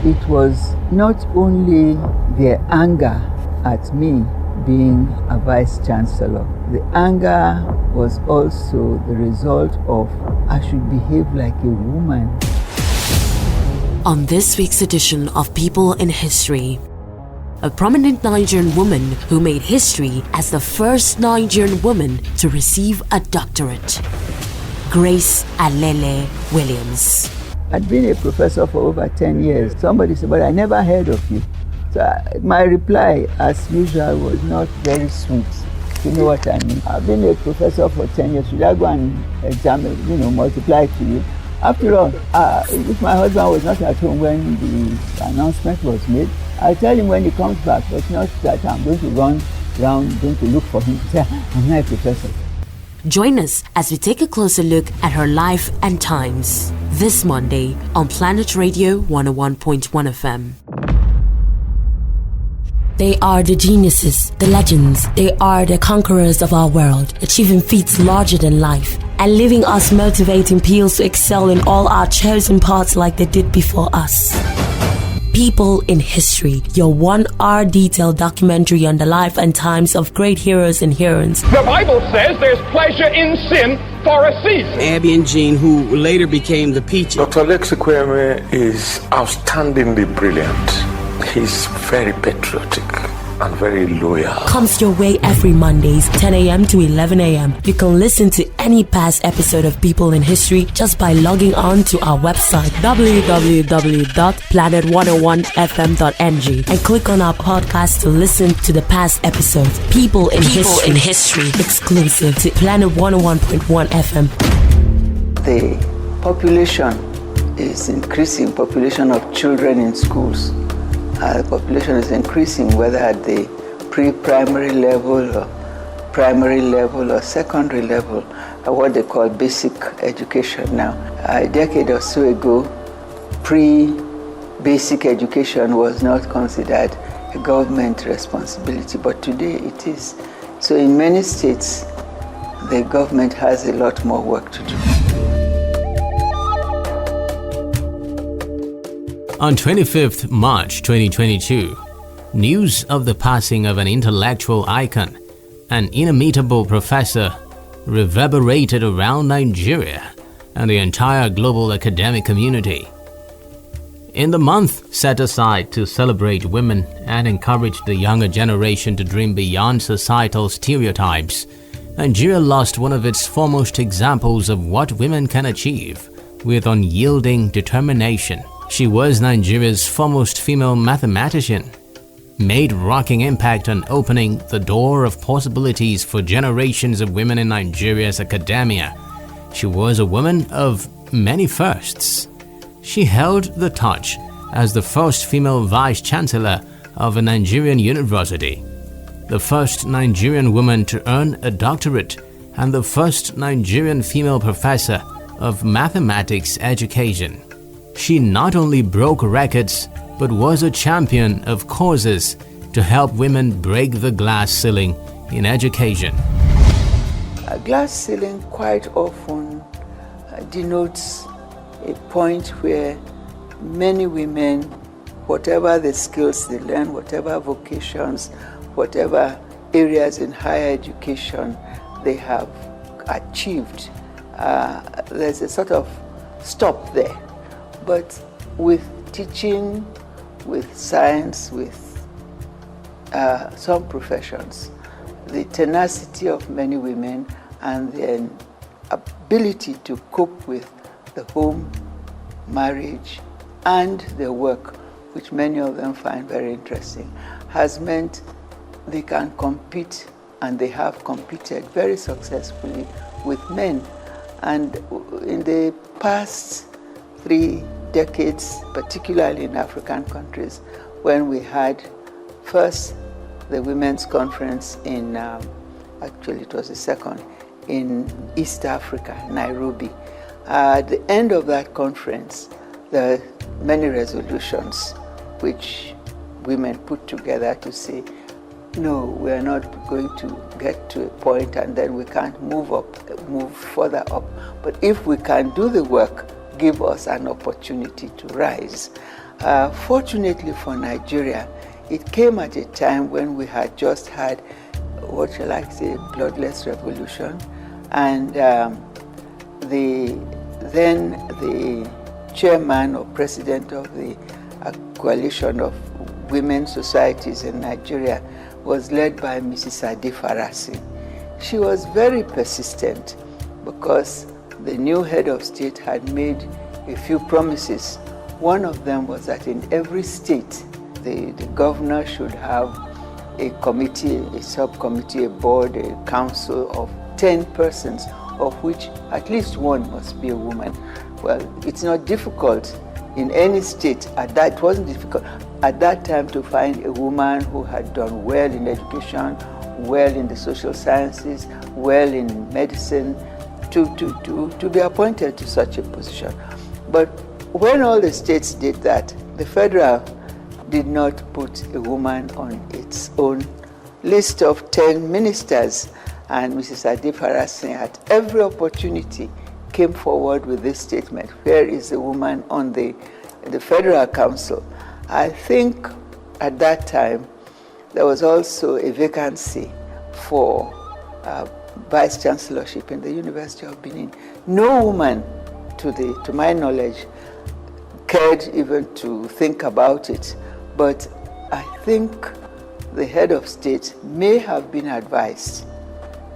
It was not only their anger at me being a Vice-Chancellor. The anger was also the result of I should behave like a woman. On this week's edition of People in History, a prominent Nigerian woman who made history as the first Nigerian woman to receive a doctorate, Grace Alele-Williams. I'd been a professor for over 10 years. Somebody said, but I never heard of you. So my reply, as usual, was not very sweet. You know what I mean? I've been a professor for 10 years. Should I go and examine, multiply to you? After all, if my husband was not at home when the announcement was made, I'll tell him when he comes back, but not that I'm going to run around, going to look for him to say, I'm not a professor. Join us as we take a closer look at her life and times this Monday on Planet Radio 101.1 FM. They are the geniuses, the legends. They are the conquerors of our world, achieving feats larger than life and leaving us motivating peers to excel in all our chosen paths like they did before us. People in History, your 1-hour detailed documentary on the life and times of great heroes and heroines. The Bible says there's pleasure in sin for a season. Abby and Jean, who later became the Peaches. Dr. Alex Ekwueme is outstandingly brilliant. He's very patriotic and very loyal. Comes your way every Mondays, 10 a.m. to 11 a.m. You can listen to any past episode of People in History just by logging on to our website www.planet101fm.ng and click on our podcast to listen to the past episodes. People in History, exclusive to Planet 101.1 FM. The population is increasing, population of children in schools. The population is increasing, whether at the pre-primary level or primary level or secondary level, what they call basic education now. A decade or so ago, pre-basic education was not considered a government responsibility, but today it is. So in many states, the government has a lot more work to do. On 25th March 2022, news of the passing of an intellectual icon, an inimitable professor, reverberated around Nigeria and the entire global academic community. In the month set aside to celebrate women and encourage the younger generation to dream beyond societal stereotypes, Nigeria lost one of its foremost examples of what women can achieve with unyielding determination. She was Nigeria's foremost female mathematician, made rocking impact on opening the door of possibilities for generations of women in Nigeria's academia. She was a woman of many firsts. She held the torch as the first female Vice-Chancellor of a Nigerian university, the first Nigerian woman to earn a doctorate, and the first Nigerian female professor of mathematics education. She not only broke records, but was a champion of causes to help women break the glass ceiling in education. A glass ceiling quite often denotes a point where many women, whatever the skills they learn, whatever vocations, whatever areas in higher education they have achieved, there's a sort of stop there. But with teaching, with science, with some professions, the tenacity of many women and their ability to cope with the home, marriage, and their work, which many of them find very interesting, has meant they can compete, and they have competed very successfully with men. And in the past 3 decades, particularly in African countries, when we had first the Women's Conference in, actually it was the second, in East Africa, Nairobi. At the end of that conference, there are many resolutions which women put together to say, no, we are not going to get to a point and then we can't move further up. But if we can do the work, give us an opportunity to rise. Fortunately for Nigeria, it came at a time when we had just had, what shall I say, bloodless revolution, and the chairman or president of the coalition of women's societies in Nigeria was led by Mrs. Ade Farasin. She was very persistent because the new head of state had made a few promises. One of them was that in every state, the governor should have a committee, a subcommittee, a board, a council of 10 persons, of which at least one must be a woman. Well, it's not difficult in any state it wasn't difficult at that time to find a woman who had done well in education, well in the social sciences, well in medicine, to be appointed to such a position. But when all the states did that, the federal did not put a woman on its own list of 10 ministers. And Mrs. Ade Farasin, at every opportunity, came forward with this statement: where is the woman on the Federal Council? I think at that time there was also a vacancy for Vice-Chancellorship in the University of Benin. No woman, to my knowledge, cared even to think about it. But I think the head of state may have been advised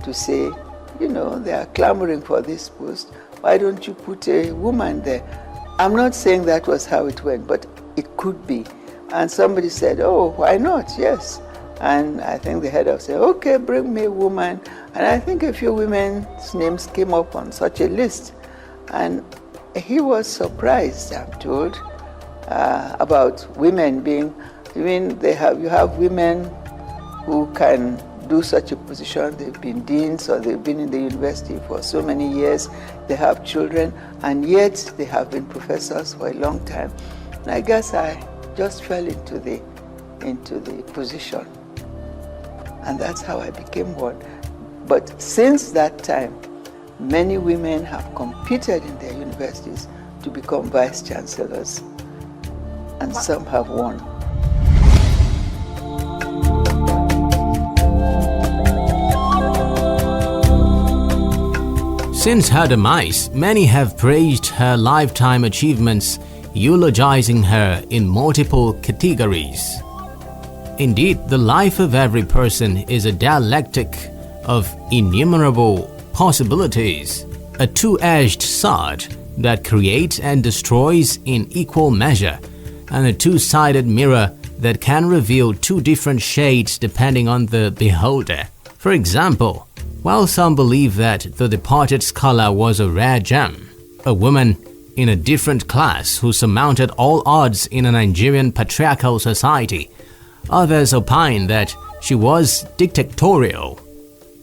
to say, they are clamoring for this post. Why don't you put a woman there? I'm not saying that was how it went, but it could be. And somebody said, oh, why not? Yes. And I think the head of said, okay, bring me a woman. And I think a few women's names came up on such a list. And he was surprised, I'm told, about women being, you have women who can do such a position. They've been deans or they've been in the university for so many years. They have children, and yet they have been professors for a long time. And I guess I just fell into the position, and that's how I became one. But since that time, many women have competed in their universities to become vice-chancellors, and some have won. Since her demise, many have praised her lifetime achievements, eulogizing her in multiple categories. Indeed, the life of every person is a dialectic of innumerable possibilities, a two-edged sword that creates and destroys in equal measure, and a two-sided mirror that can reveal two different shades depending on the beholder. For example, while some believe that the departed scholar was a rare gem, a woman in a different class who surmounted all odds in a Nigerian patriarchal society, others opine that she was dictatorial.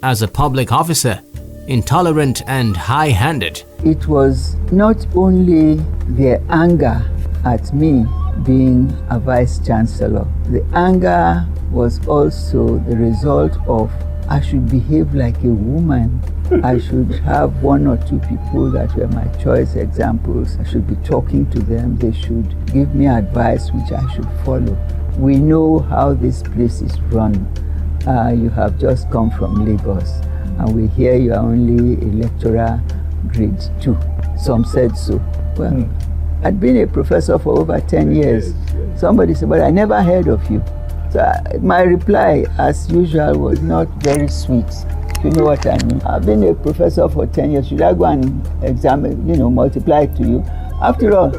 As a public officer, intolerant and high-handed. It was not only their anger at me being a vice-chancellor. The anger was also the result of I should behave like a woman. I should have one or two people that were my choice examples. I should be talking to them. They should give me advice which I should follow. We know how this place is run. You have just come from Lagos, and we hear you are only a lecturer grade 2. Some said so. Well, I'd been a professor for over 10 years. Somebody said, but I never heard of you. So my reply, as usual, was not very sweet, if you know what I mean. I've been a professor for 10 years. Should I go and examine, multiply it to you? After all,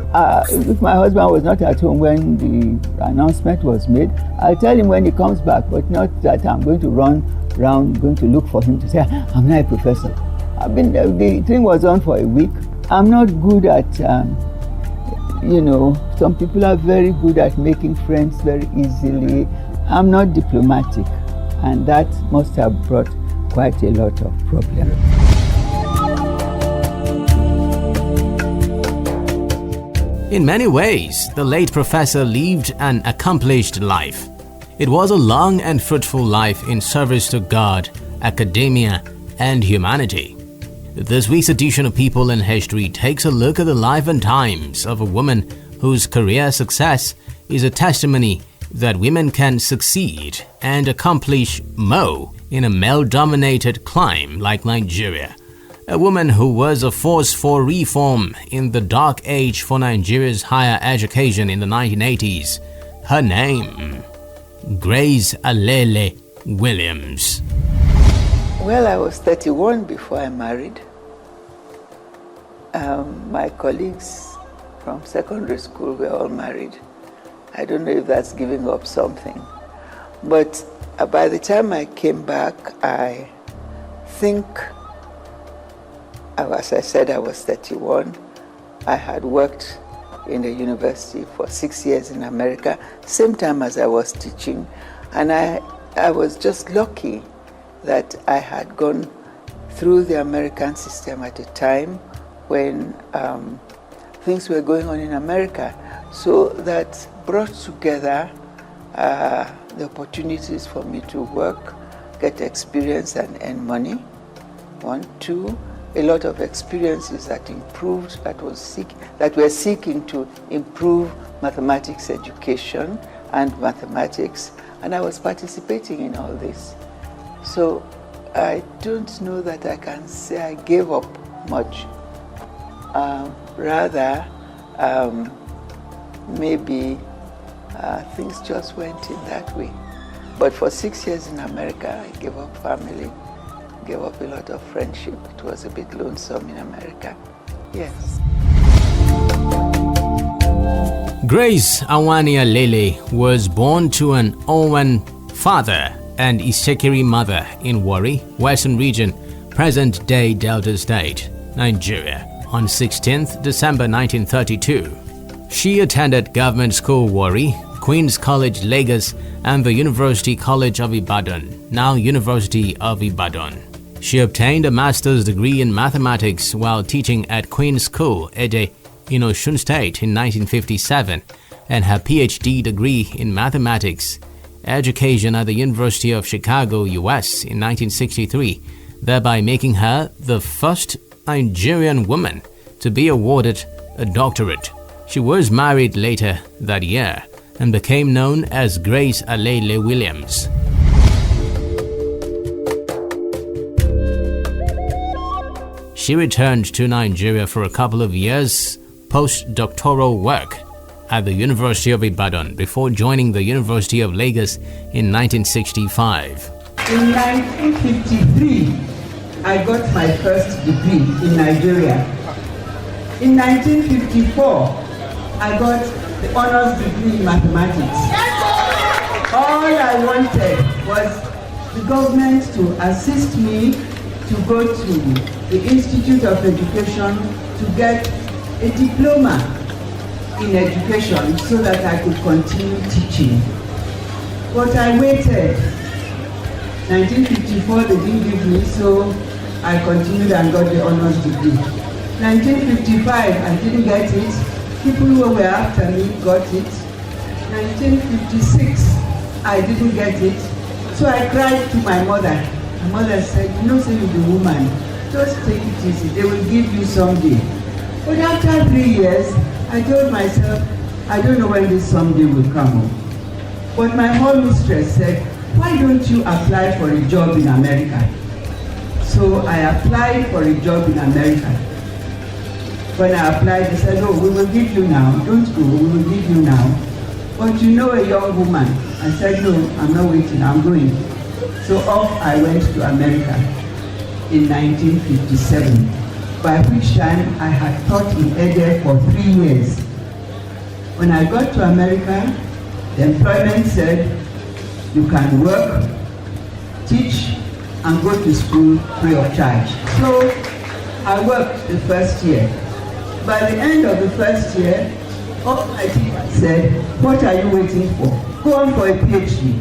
if my husband was not at home when the announcement was made, I'll tell him when he comes back, but not that I'm going to run around, going to look for him to say, I'm not a professor. The thing was on for a week. I'm not good at, some people are very good at making friends very easily. I'm not diplomatic, and that must have brought quite a lot of problems. In many ways, the late professor lived an accomplished life. It was a long and fruitful life in service to God, academia, and humanity. This week's edition of People in History takes a look at the life and times of a woman whose career success is a testimony that women can succeed and accomplish more in a male-dominated clime like Nigeria. A woman who was a force for reform in the dark age for Nigeria's higher education in the 1980s. Her name, Grace Alele-Williams. Well, I was 31 before I married. My colleagues from secondary school were all married. I don't know if that's giving up something. But by the time I came back, I think, as I said, I was 31. I had worked in the university for 6 years in America, same time as I was teaching. And I was just lucky that I had gone through the American system at a time when things were going on in America. So that brought together the opportunities for me to work, get experience and earn money. 1, 2, a lot of experiences that improved, that were seeking to improve mathematics education and mathematics, and I was participating in all this. So I don't know that I can say I gave up much. Rather, maybe things just went in that way. But for 6 years in America, I gave up family, gave up a lot of friendship. It was a bit lonesome in America. Yes. Grace Alele was born to an Owan father and Isekiri mother in Warri, Western Region, present-day Delta State, Nigeria, on 16th December 1932. She attended Government School Warri, Queen's College Lagos, and the University College of Ibadan, now University of Ibadan. She obtained a master's degree in mathematics while teaching at Queen's School, Ede, in Osun State in 1957, and her PhD degree in mathematics education at the University of Chicago, US in 1963, thereby making her the first Nigerian woman to be awarded a doctorate. She was married later that year and became known as Grace Alele-Williams. She returned to Nigeria for a couple of years postdoctoral work at the University of Ibadan before joining the University of Lagos in 1965. In 1953, I got my first degree in Nigeria. In 1954, I got the honors degree in mathematics. All I wanted was the government to assist me to go to the Institute of Education to get a diploma in education so that I could continue teaching. But I waited. 1954 they didn't give me, so I continued and got the honors degree. 1955 I didn't get it. People who were after me got it. 1956 I didn't get it. So I cried to my mother. My mother said, "You know, say you're the woman, just take it easy, they will give you someday." But after 3 years, I told myself, I don't know when this someday will come. But my home mistress said, "Why don't you apply for a job in America?" So I applied for a job in America. When I applied, they said, "Oh, we will give you now. Don't go, we will give you now. But you know a young woman." I said, "No, I'm not waiting, I'm going." So off I went to America in 1957. By which time I had taught in Ede for 3 years. When I got to America, the employment said, you can work, teach, and go to school free of charge. So I worked the first year. By the end of the first year, all my teachers said, "What are you waiting for? Go on for a PhD."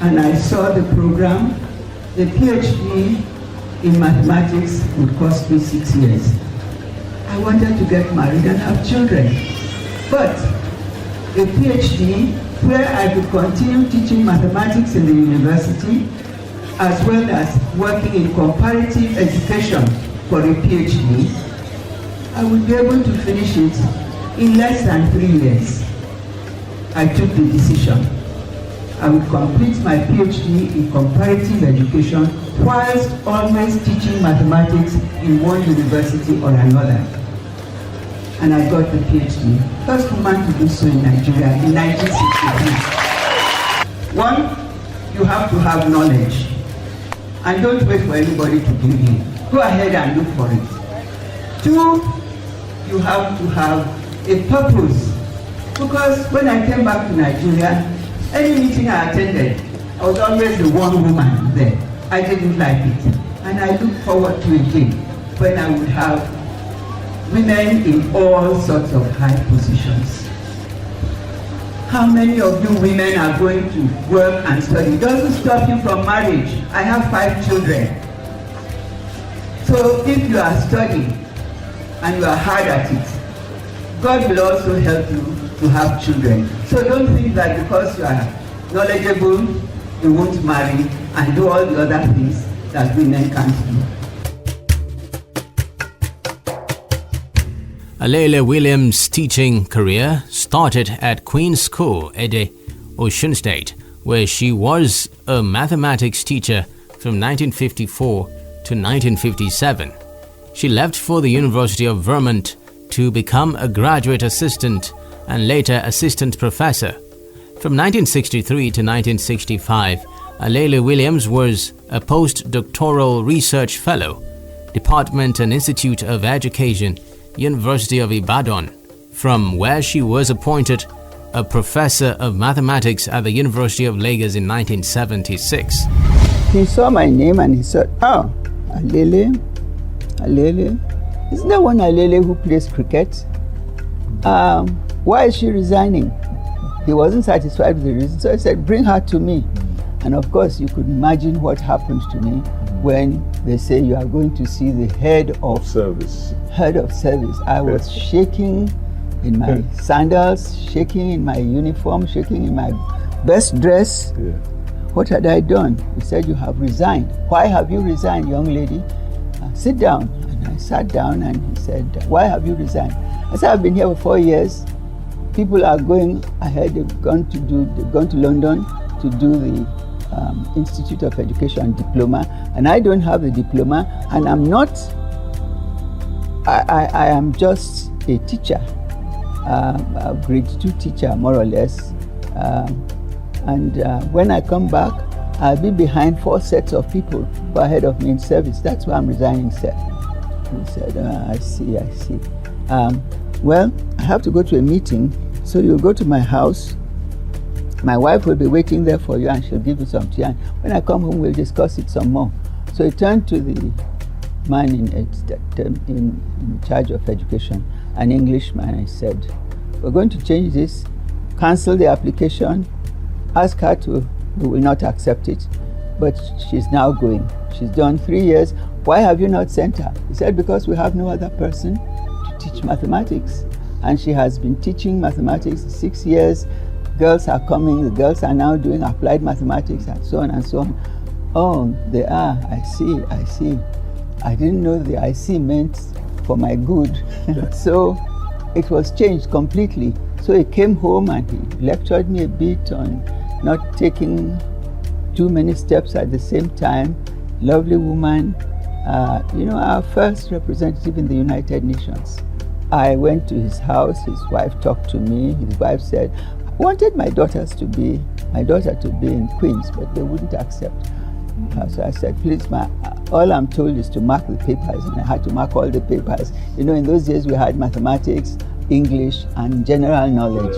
And I saw the program. The PhD in mathematics would cost me 6 years. I wanted to get married and have children. But a PhD where I could continue teaching mathematics in the university as well as working in comparative education for a PhD, I would be able to finish it In less than 3 years, I took the decision. I would complete my PhD in comparative education whilst always teaching mathematics in one university or another. And I got the PhD, first woman to do so in Nigeria in 1963. One, you have to have knowledge. And don't wait for anybody to give you. Go ahead and look for it. Two, you have to have a purpose. Because when I came back to Nigeria, any meeting I attended, I was always the one woman there. I didn't like it. And I look forward to a day when I would have women in all sorts of high positions. How many of you women are going to work and study? It doesn't stop you from marriage. I have 5 children. So if you are studying and you are hard at it, God will also help you to have children. So don't think that because you are knowledgeable, you won't marry and do all the other things that women can't do. Alele-Williams' teaching career started at Queen's School, Ede, Osun State, where she was a mathematics teacher from 1954 to 1957. She left for the University of Vermont to become a graduate assistant and later assistant professor. From 1963 to 1965, Alele-Williams was a postdoctoral research fellow, Department and Institute of Education, University of Ibadan, from where she was appointed a professor of mathematics at the University of Lagos in 1976. He saw my name and he said, "Oh, Alele. Isn't there one Alele who plays cricket? Why is she resigning?" He wasn't satisfied with the reason, so I said, "Bring her to me." And of course, you could imagine what happened to me when they say you are going to see the head of service. I was shaking in my sandals, shaking in my uniform, shaking in my best dress. Yeah. What had I done? He said, "You have resigned." "Why have you resigned, young lady?" "Sit down." And I sat down and he said, "Why have you resigned?" I said, "I've been here for 4 years. People are going ahead. They've gone to London to do the Institute of Education diploma, and I don't have the diploma, and I'm not. I am just a teacher, a grade 2 teacher, more or less. When I come back, I'll be behind 4 sets of people who are ahead of me in service. That's why I'm resigning, sir." He said, I see. Well, I have to go to a meeting, so you'll go to my house. My wife will be waiting there for you and she'll give you some tea. And when I come home, we'll discuss it some more. So he turned to the man in charge of education, an Englishman, and he said, "We're going to change this, cancel the application, ask her to, we will not accept it, but she's now going. She's done 3 years. Why have you not sent her?" He said, "Because we have no other person to teach mathematics. And she has been teaching mathematics 6 years. Girls are coming, the girls are now doing applied mathematics and so on and so on." "Oh, they are, I see. I didn't know the I see meant for my good." So it was changed completely. So he came home and he lectured me a bit on not taking too many steps at the same time. Lovely woman, our first representative in the United Nations. I went to his house, his wife talked to me. His wife said, "I wanted my daughter to be in Queens, but they wouldn't accept." So I said, "Please, all I'm told is to mark the papers," and I had to mark all the papers. In those days we had mathematics, English, and general knowledge.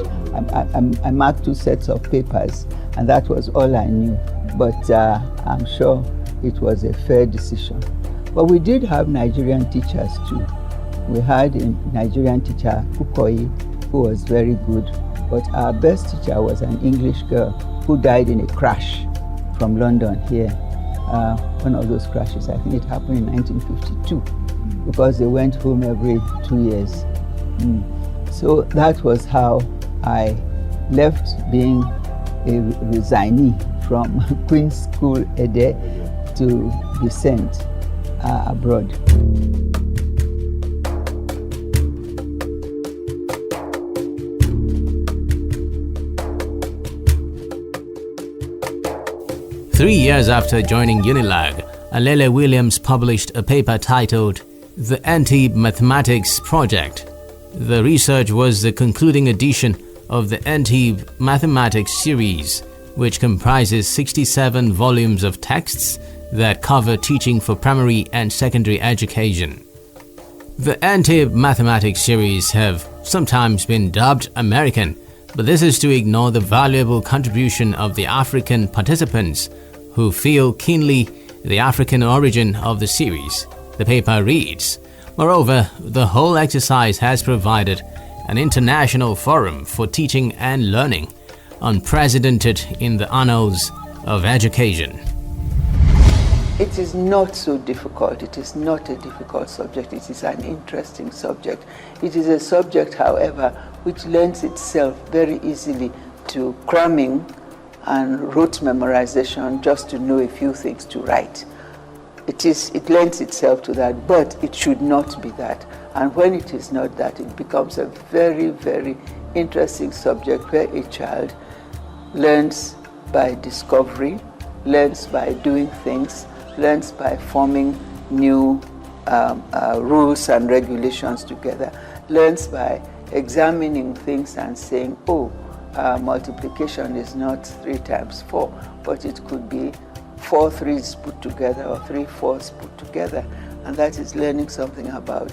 I marked 2 sets of papers, and that was all I knew. But I'm sure it was a fair decision. But we did have Nigerian teachers too. We had a Nigerian teacher, Ukoyi, who was very good. But our best teacher was an English girl who died in a crash from London here. One of those crashes, I think it happened in 1952, because they went home every 2 years. So that was how I left being a resignee from Queen's School, Ede, to be sent abroad. 3 years after joining UNILAG, Alele-Williams published a paper titled The Anti-Mathematics Project. The research was the concluding edition of the Anti-Mathematics series, which comprises 67 volumes of texts that cover teaching for primary and secondary education. The Anti-Mathematics series have sometimes been dubbed American, but this is to ignore the valuable contribution of the African participants who feel keenly the African origin of the series. The paper reads, "Moreover, the whole exercise has provided an international forum for teaching and learning, unprecedented in the annals of education." It is not so difficult. It is not a difficult subject. It is an interesting subject. It is a subject, however, which lends itself very easily to cramming and rote memorization just to know a few things to write. It lends itself to that, but it should not be that. And when it is not that, it becomes a very, very interesting subject where a child learns by discovery, learns by doing things, learns by forming new rules and regulations together, learns by examining things and saying, oh, multiplication is not 3 times 4, but it could be 4 3s put together or 3 4s put together. And that is learning something about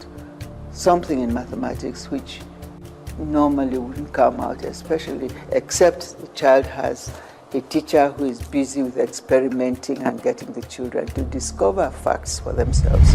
something in mathematics which normally wouldn't come out, especially except the child has a teacher who is busy with experimenting and getting the children to discover facts for themselves.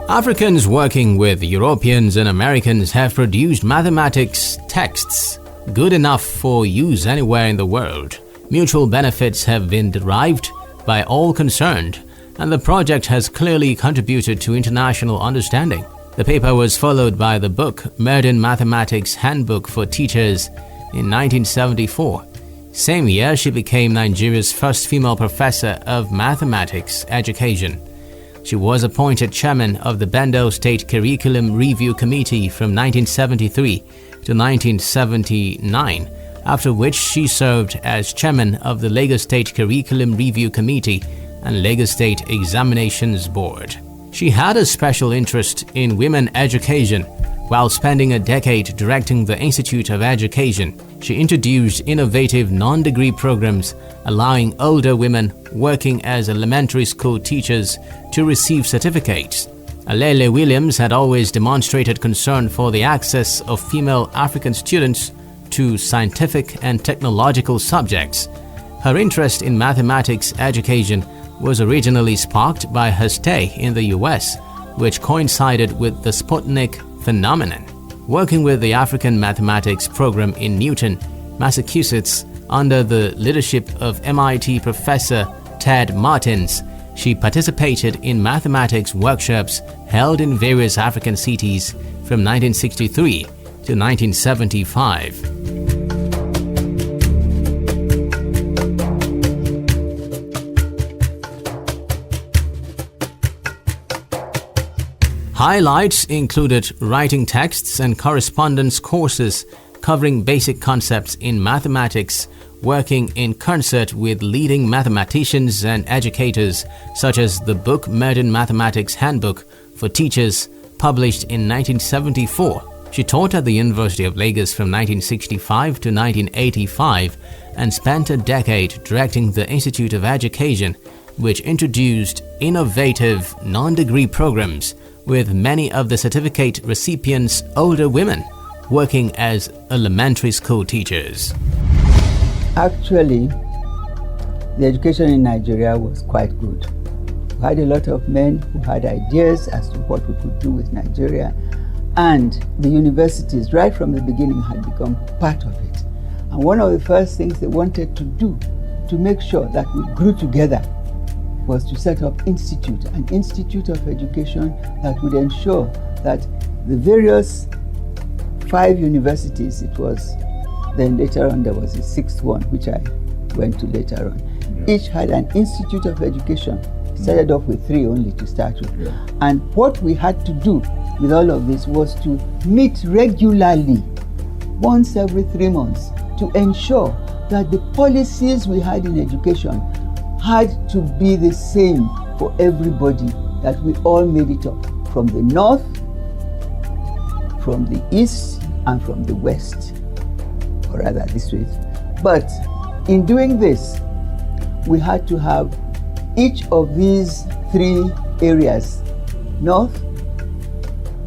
Africans working with Europeans and Americans have produced mathematics texts good enough for use anywhere in the world. Mutual benefits have been derived by all concerned, and the project has clearly contributed to international understanding. The paper was followed by the book Modern Mathematics Handbook for Teachers in 1974. Same year, she became Nigeria's first female professor of mathematics education. She was appointed chairman of the Bendo State Curriculum Review Committee from 1973 to 1979, after which she served as chairman of the Lagos State Curriculum Review Committee and Lagos State Examinations Board. She had a special interest in women education. While spending a decade directing the Institute of Education, she introduced innovative non-degree programs allowing older women working as elementary school teachers to receive certificates. Alele-Williams had always demonstrated concern for the access of female African students to scientific and technological subjects. Her interest in mathematics education was originally sparked by her stay in the US, which coincided with the Sputnik phenomenon. Working with the African Mathematics Program in Newton, Massachusetts, under the leadership of MIT professor Ted Martins, she participated in mathematics workshops held in various African cities from 1963 to 1975. Highlights included writing texts and correspondence courses covering basic concepts in mathematics, working in concert with leading mathematicians and educators, such as the book Modern Mathematics Handbook for Teachers, published in 1974. She taught at the University of Lagos from 1965 to 1985 and spent a decade directing the Institute of Education, which introduced innovative non-degree programs with many of the certificate recipients older women working as elementary school teachers. Actually, the education in Nigeria was quite good. We had a lot of men who had ideas as to what we could do with Nigeria, and the universities right from the beginning had become part of it. And one of the first things they wanted to do to make sure that we grew together was to set up an institute of education that would ensure that the various 5 universities, it was, then later on there was a 6th one, which I went to later on, each had an institute of education Started off with 3 only to start with. Yeah. And what we had to do with all of this was to meet regularly, once every 3 months, to ensure that the policies we had in education had to be the same for everybody, that we all made it up, from the north, from the east, and from the west, or rather this way. But in doing this, we had to have each of these 3 areas, north,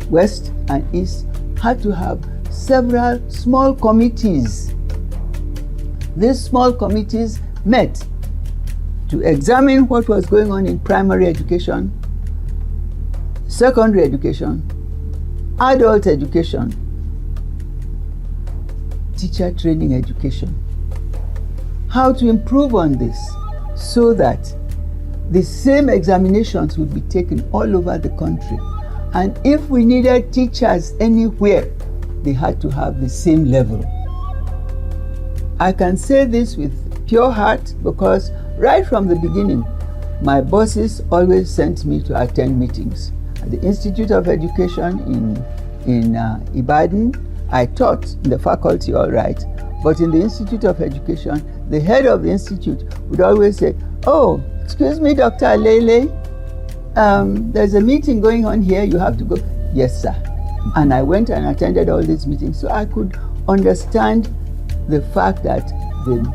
west, and east, had to have several small committees. These small committees met to examine what was going on in primary education, secondary education, adult education, teacher training education. How to improve on this so that the same examinations would be taken all over the country. And if we needed teachers anywhere, they had to have the same level. I can say this with pure heart because right from the beginning, my bosses always sent me to attend meetings. At the Institute of Education in Ibadan, I taught in the faculty, all right, but in the Institute of Education, the head of the institute would always say, "Oh, excuse me, Dr. Alele, there's a meeting going on here, you have to go." "Yes, sir." And I went and attended all these meetings so I could understand the fact that the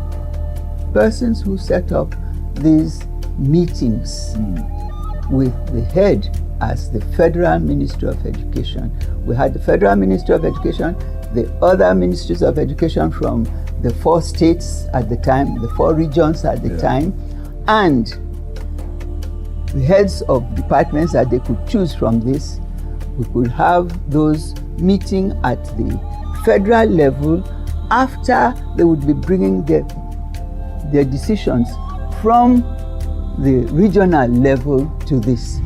persons who set up these meetings with the head as the Federal Minister of Education. We had the Federal Minister of Education, the other ministries of education from the 4 states at the time, the 4 regions at the time, and the heads of departments that they could choose from this. We could have those meeting at the federal level after they would be bringing their decisions from the regional level to this.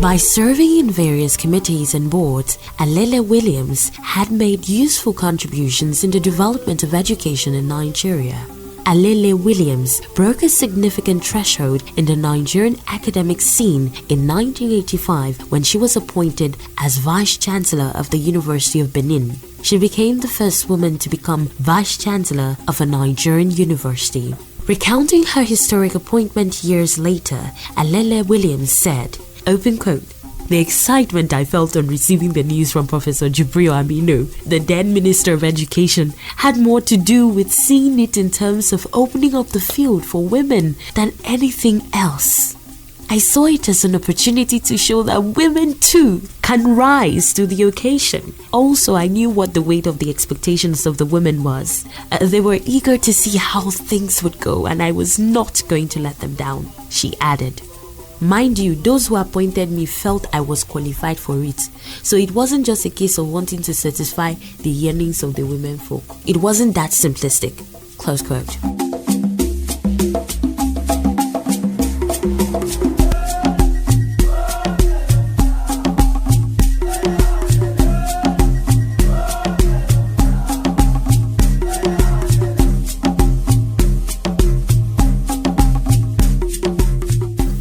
By serving in various committees and boards, Alele-Williams had made useful contributions in the development of education in Nigeria. Alele-Williams broke a significant threshold in the Nigerian academic scene in 1985 when she was appointed as Vice-Chancellor of the University of Benin. She became the first woman to become Vice-Chancellor of a Nigerian university. Recounting her historic appointment years later, Alele-Williams said, open quote, "The excitement I felt on receiving the news from Professor Jibril Aminu, the then Minister of Education, had more to do with seeing it in terms of opening up the field for women than anything else. I saw it as an opportunity to show that women too can rise to the occasion. Also, I knew what the weight of the expectations of the women was. They were eager to see how things would go, and I was not going to let them down," she added. Mind you, those who appointed me felt I was qualified for it. So it wasn't just a case of wanting to satisfy the yearnings of the women folk. It wasn't that simplistic. Close quote.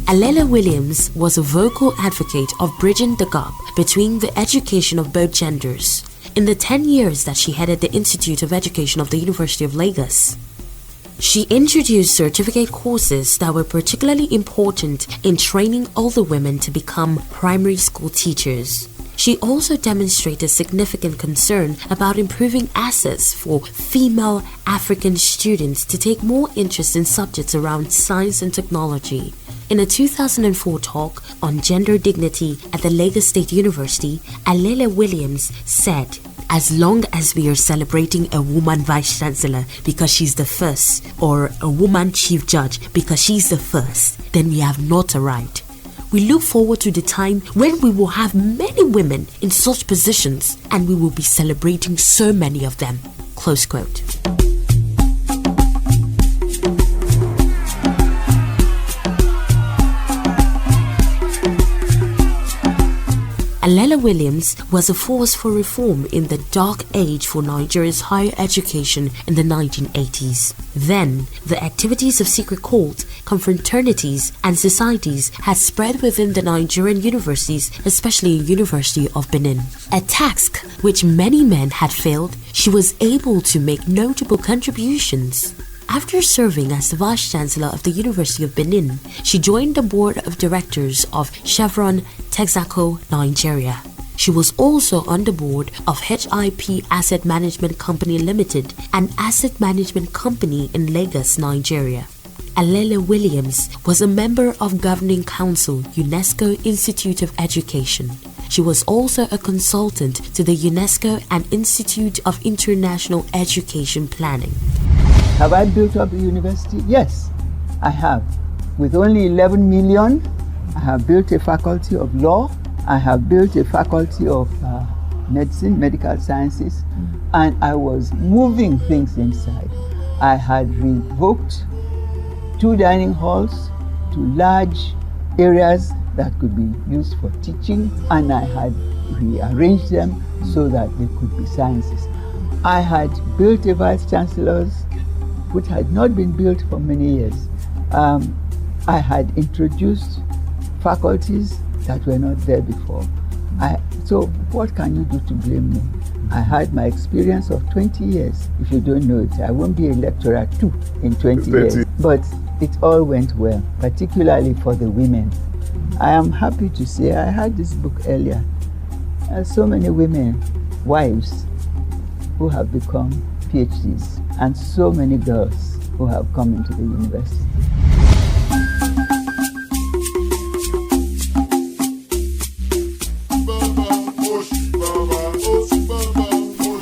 Alele-Williams was a vocal advocate of bridging the gap between the education of both genders in the 10 years that she headed the Institute of Education of the University of Lagos. She introduced certificate courses that were particularly important in training older women to become primary school teachers. She also demonstrated significant concern about improving access for female African students to take more interest in subjects around science and technology. In a 2004 talk on gender dignity at the Lagos State University, Alele-Williams said, "As long as we are celebrating a woman vice-chancellor because she's the first, or a woman chief judge because she's the first, then we have not arrived. We look forward to the time when we will have many women in such positions and we will be celebrating so many of them." Close quote. Alele-Williams was a force for reform in the dark age for Nigeria's higher education in the 1980s. Then, the activities of secret cults, confraternities, and societies had spread within the Nigerian universities, especially University of Benin. A task which many men had failed, she was able to make notable contributions. After serving as the Vice-Chancellor of the University of Benin, she joined the board of directors of Chevron Texaco, Nigeria. She was also on the board of HIP Asset Management Company Limited, an asset management company in Lagos, Nigeria. Alele-Williams was a member of Governing Council, UNESCO Institute of Education. She was also a consultant to the UNESCO and Institute of International Education Planning. Have I built up a university? Yes, I have. With only 11 million, I have built a faculty of law, I have built a faculty of medicine, medical sciences, and I was moving things inside. I had revoked 2 dining halls to large areas that could be used for teaching, and I had rearranged them so that they could be sciences. I had built a vice-chancellor's which had not been built for many years. I had introduced faculties that were not there before. So what can you do to blame me? I had my experience of 20 years. If you don't know it, I won't be a lecturer too in 20 years. But it all went well, particularly for the women. I am happy to say I had this book earlier. So many women, wives, who have become PhDs, and so many girls who have come into the university.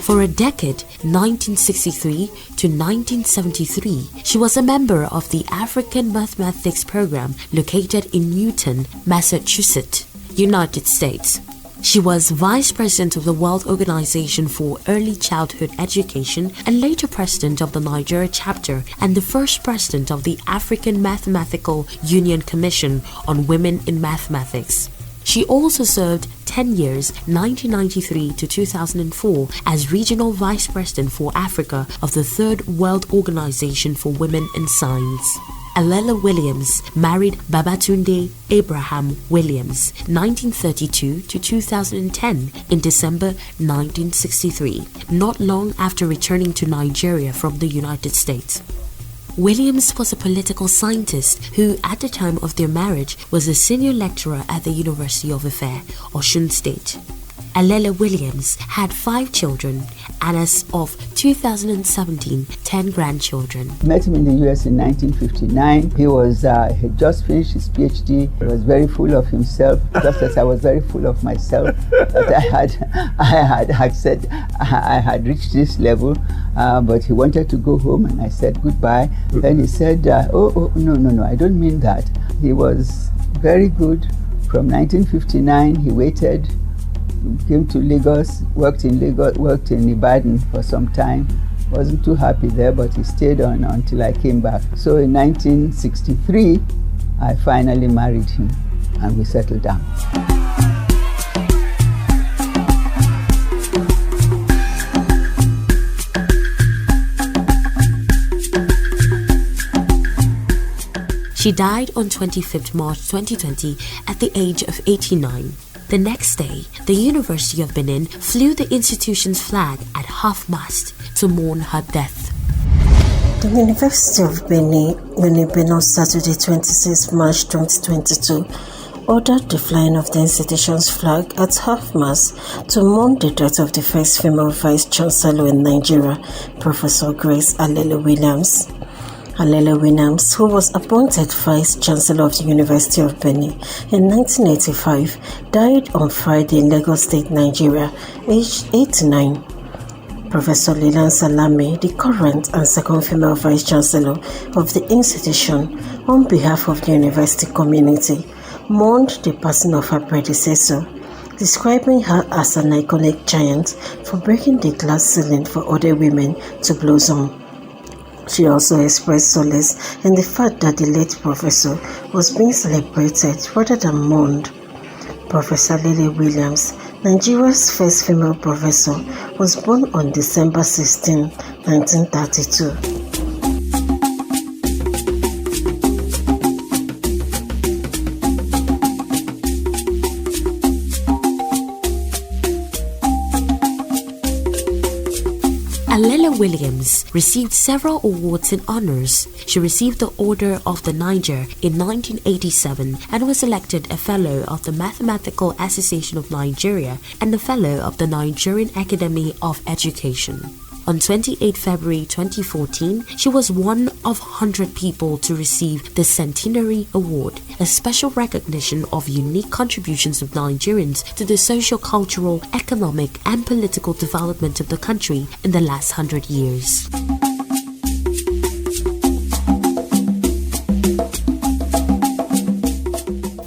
For a decade, 1963 to 1973, she was a member of the African Mathematics Program located in Newton, Massachusetts, United States. She was Vice President of the World Organization for Early Childhood Education and later President of the Nigeria chapter and the first President of the African Mathematical Union Commission on Women in Mathematics. She also served 10 years, 1993 to 2004, as Regional Vice President for Africa of the Third World Organization for Women in Science. Alele-Williams married Babatunde Abraham Williams, 1932 to 2010, in December 1963, not long after returning to Nigeria from the United States. Williams was a political scientist who, at the time of their marriage, was a senior lecturer at the University of Ife, Osun State. Alele-Williams had 5 children and as of 2017, 10 grandchildren. Met him in the US in 1959. He had just finished his PhD. He was very full of himself, just as I was very full of myself. But I had reached this level, but he wanted to go home, and I said goodbye. Then he said, no, I don't mean that. He was very good. From 1959, he waited, came to Lagos, worked in Ibadan for some time. Wasn't too happy there, but he stayed on until I came back. So in 1963, I finally married him and we settled down. She died on 25th March 2020 at the age of 89. The next day, the University of Benin flew the institution's flag at half-mast to mourn her death. The University of Benin, when it began on Saturday 26 March 2022, ordered the flying of the institution's flag at half-mast to mourn the death of the first female Vice-Chancellor in Nigeria, Professor Grace Alele-Williams. Alele-Williams, who was appointed Vice-Chancellor of the University of Benin in 1985, died on Friday in Lagos State, Nigeria, aged 89. Professor Lilian Salame, the current and second female Vice-Chancellor of the institution, on behalf of the university community, mourned the passing of her predecessor, describing her as an iconic giant for breaking the glass ceiling for other women to blossom. She also expressed solace in the fact that the late professor was being celebrated rather than mourned. Professor Alele-Williams, Nigeria's first female professor, was born on December 16, 1932. Alele-Williams received several awards and honors. She received the Order of the Niger in 1987 and was elected a Fellow of the Mathematical Association of Nigeria and a Fellow of the Nigerian Academy of Education. On 28 February 2014, she was one of 100 people to receive the Centenary Award, a special recognition of unique contributions of Nigerians to the socio-cultural, economic and political development of the country in the last 100 years.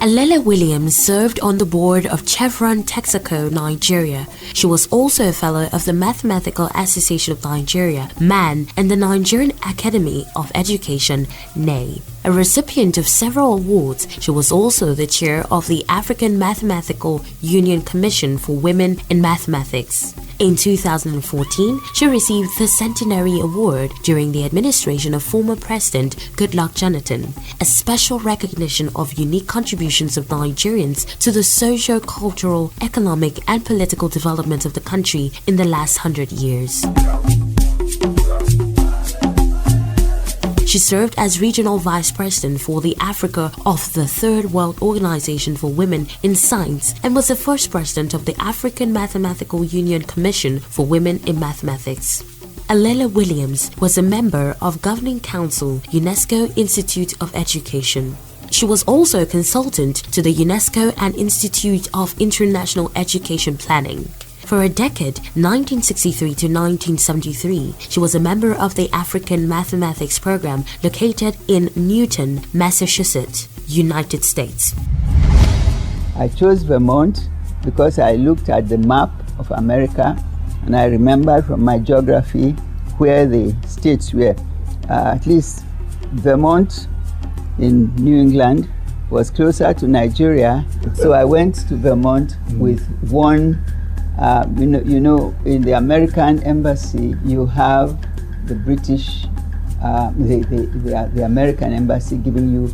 Alele-Williams served on the board of Chevron Texaco, Nigeria. She was also a fellow of the Mathematical Association of Nigeria, MAN, and the Nigerian Academy of Education, NAE. A recipient of several awards, she was also the chair of the African Mathematical Union Commission for Women in Mathematics. In 2014, she received the Centenary Award during the administration of former President Goodluck Jonathan, a special recognition of unique contributions of Nigerians to the socio-cultural, economic and political development of the country in the last 100 years. She served as Regional Vice President for the Africa of the Third World Organization for Women in Science and was the first President of the African Mathematical Union Commission for Women in Mathematics. Alele-Williams was a member of Governing Council, UNESCO Institute of Education. She was also a consultant to the UNESCO and Institute of International Education Planning. For a decade, 1963 to 1973, she was a member of the African Mathematics Program located in Newton, Massachusetts, United States. I chose Vermont because I looked at the map of America and I remembered from my geography where the states were. At least Vermont in New England was closer to Nigeria, so I went to Vermont with one. You know, in the American embassy, you have the British, the American embassy giving you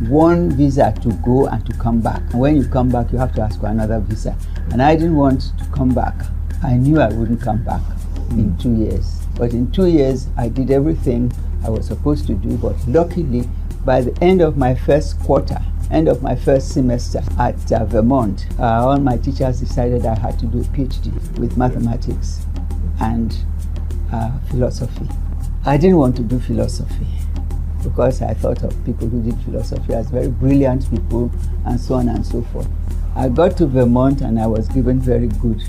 one visa to go and to come back. And when you come back, you have to ask for another visa. And I didn't want to come back. I knew I wouldn't come back in 2 years. But in 2 years, I did everything I was supposed to do. But luckily, by the end of my first semester at Vermont, all my teachers decided I had to do a PhD with mathematics and philosophy. I didn't want to do philosophy because I thought of people who did philosophy as very brilliant people and so on and so forth. I got to Vermont and I was given very good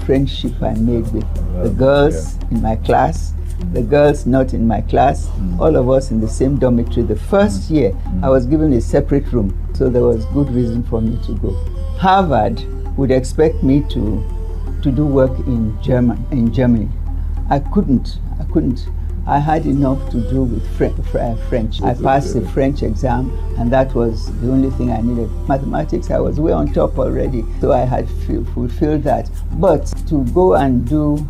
friendship I made with the girls in my class, the girls not in my class, all of us in the same dormitory. The first year, I was given a separate room, so there was good reason for me to go. Harvard would expect me to do work in Germany. I couldn't. I had enough to do with French. I passed the French exam, and that was the only thing I needed. Mathematics, I was way on top already, so I had fulfilled that. But to go and do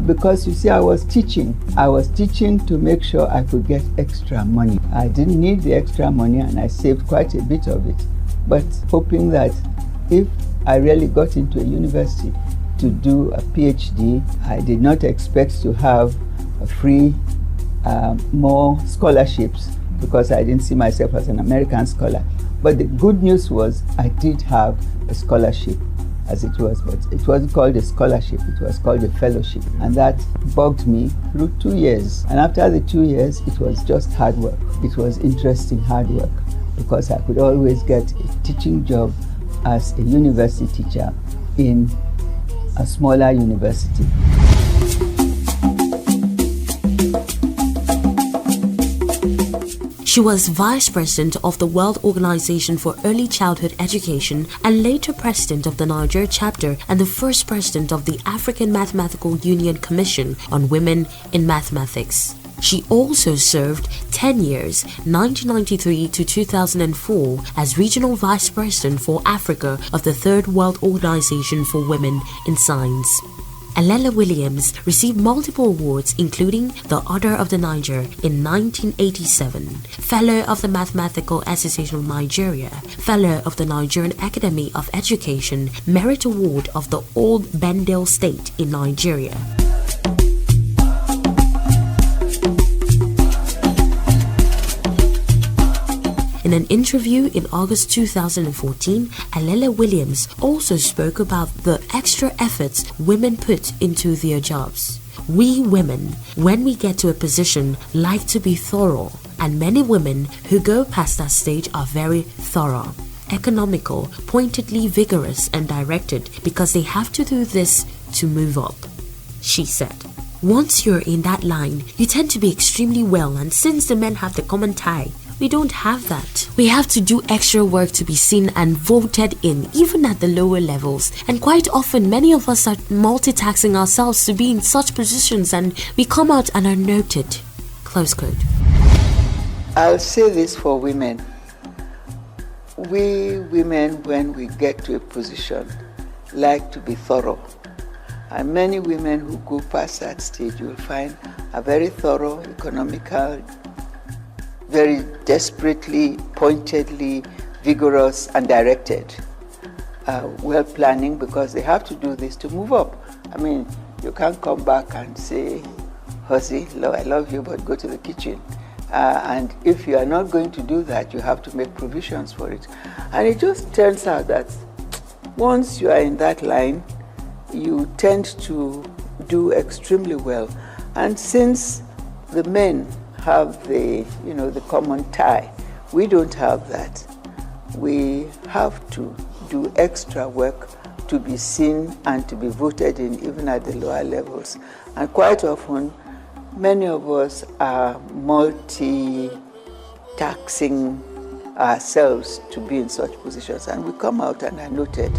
because you see, I was teaching to make sure I could get extra money. I didn't need the extra money and I saved quite a bit of it, but hoping that if I really got into a university to do a PhD, I did not expect to have a free more scholarships because I didn't see myself as an American scholar. But the good news was I did have a scholarship, as it was, but it wasn't called a scholarship, it was called a fellowship. And that bugged me through 2 years. And after the 2 years, it was just hard work. It was interesting hard work because I could always get a teaching job as a university teacher in a smaller university. She was Vice President of the World Organization for Early Childhood Education and later President of the Niger chapter and the first President of the African Mathematical Union Commission on Women in Mathematics. She also served 10 years, 1993 to 2004, as Regional Vice President for Africa of the Third World Organization for Women in Science. Alele-Williams received multiple awards, including the Order of the Niger in 1987, Fellow of the Mathematical Association of Nigeria, Fellow of the Nigerian Academy of Education, Merit Award of the Old Bendel State in Nigeria. In an interview in August 2014, Alele-Williams also spoke about the extra efforts women put into their jobs. We women, when we get to a position, like to be thorough, and many women who go past that stage are very thorough, economical, pointedly vigorous and directed because they have to do this to move up, she said. Once you're in that line, you tend to be extremely well, and since the men have the common tie, we don't have that. We have to do extra work to be seen and voted in, even at the lower levels. And quite often, many of us are multitasking ourselves to be in such positions, and we come out and are noted. Close quote. I'll say this for women. We women, when we get to a position, like to be thorough. And many women who go past that stage, you'll find, are very thorough, economical, very desperately, pointedly, vigorous and directed. Well planning, because they have to do this to move up. I mean, you can't come back and say, Hussy, I love you, but go to the kitchen. And if you are not going to do that, you have to make provisions for it. And it just turns out that once you are in that line, you tend to do extremely well. And since the men have the common tie, we don't have that. We have to do extra work to be seen and to be voted in, even at the lower levels. And quite often, many of us are multi-taxing ourselves to be in such positions, and we come out and are noted.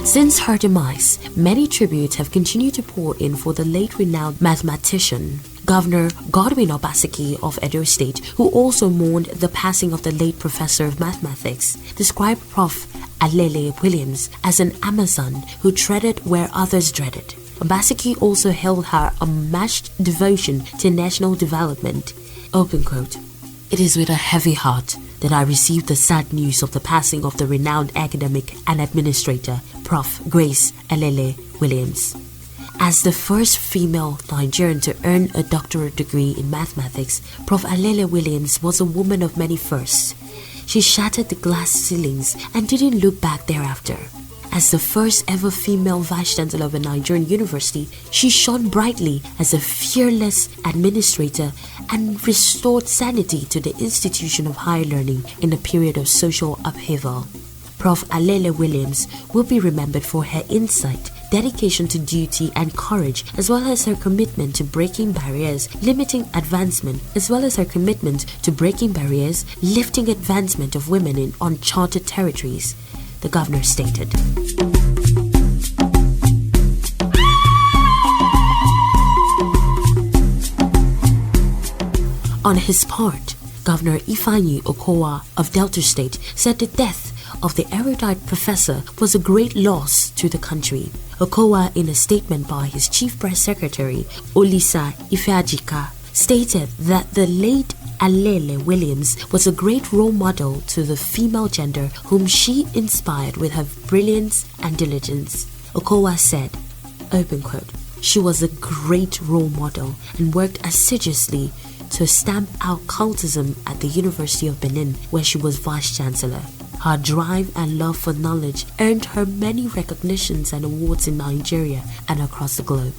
Since her demise, many tributes have continued to pour in for the late renowned mathematician. Governor Godwin Obaseki of Edo State, who also mourned the passing of the late professor of mathematics, described Prof. Alele-Williams as an Amazon who treaded where others dreaded. Obaseki also held her unmatched devotion to national development. Open quote. It is with a heavy heart that I received the sad news of the passing of the renowned academic and administrator, Prof. Grace Alele-Williams. As the first female Nigerian to earn a doctorate degree in mathematics, Prof. Alele-Williams was a woman of many firsts. She shattered the glass ceilings and didn't look back thereafter. As the first ever female Vice-Chancellor of a Nigerian university, she shone brightly as a fearless administrator and restored sanity to the institution of higher learning in a period of social upheaval. Prof. Alele-Williams will be remembered for her insight, dedication to duty and courage, as well as her commitment to breaking barriers, lifting advancement of women in uncharted territories, the governor stated. On his part, Governor Ifeanyi Okowa of Delta State said the death of the erudite professor was a great loss to the country. Okowa, in a statement by his chief press secretary, Olisa Ifeajika, stated that the late Alele-Williams was a great role model to the female gender whom she inspired with her brilliance and diligence. Okowa said, open quote, she was a great role model and worked assiduously to stamp out cultism at the University of Benin, where she was Vice-Chancellor. Her drive and love for knowledge earned her many recognitions and awards in Nigeria and across the globe.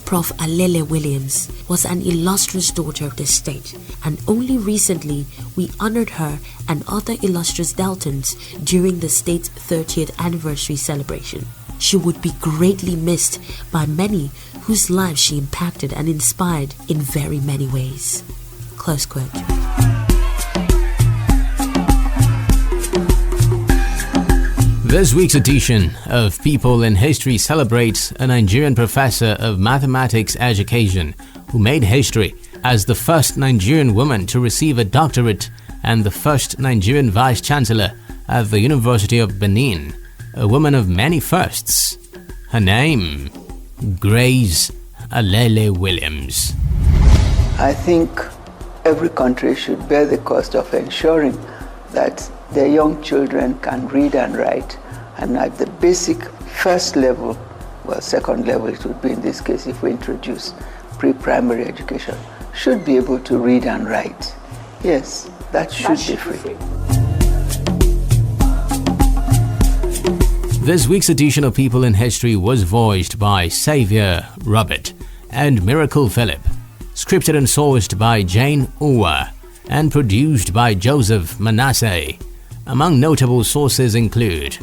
Prof. Alele-Williams was an illustrious daughter of the state, and only recently we honored her and other illustrious Deltans during the state's 30th anniversary celebration. She would be greatly missed by many whose lives she impacted and inspired in very many ways. Close quote. This week's edition of People in History celebrates a Nigerian professor of mathematics education who made history as the first Nigerian woman to receive a doctorate and the first Nigerian Vice-Chancellor at the University of Benin, a woman of many firsts. Her name, Grace Alele-Williams. I think every country should bear the cost of ensuring that their young children can read and write, and at the basic first level, well, second level it would be in this case if we introduce pre-primary education, should be able to read and write. Yes, that should be free. This week's edition of People in History was voiced by Xavier Robert and Miracle Philip, scripted and sourced by Jane Uwa, and produced by Joseph Manasseh. Among notable sources include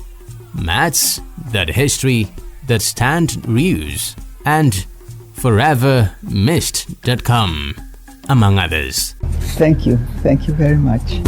Maths, That History, That Stand Reuse, and forevermissed.com, among others. Thank you very much.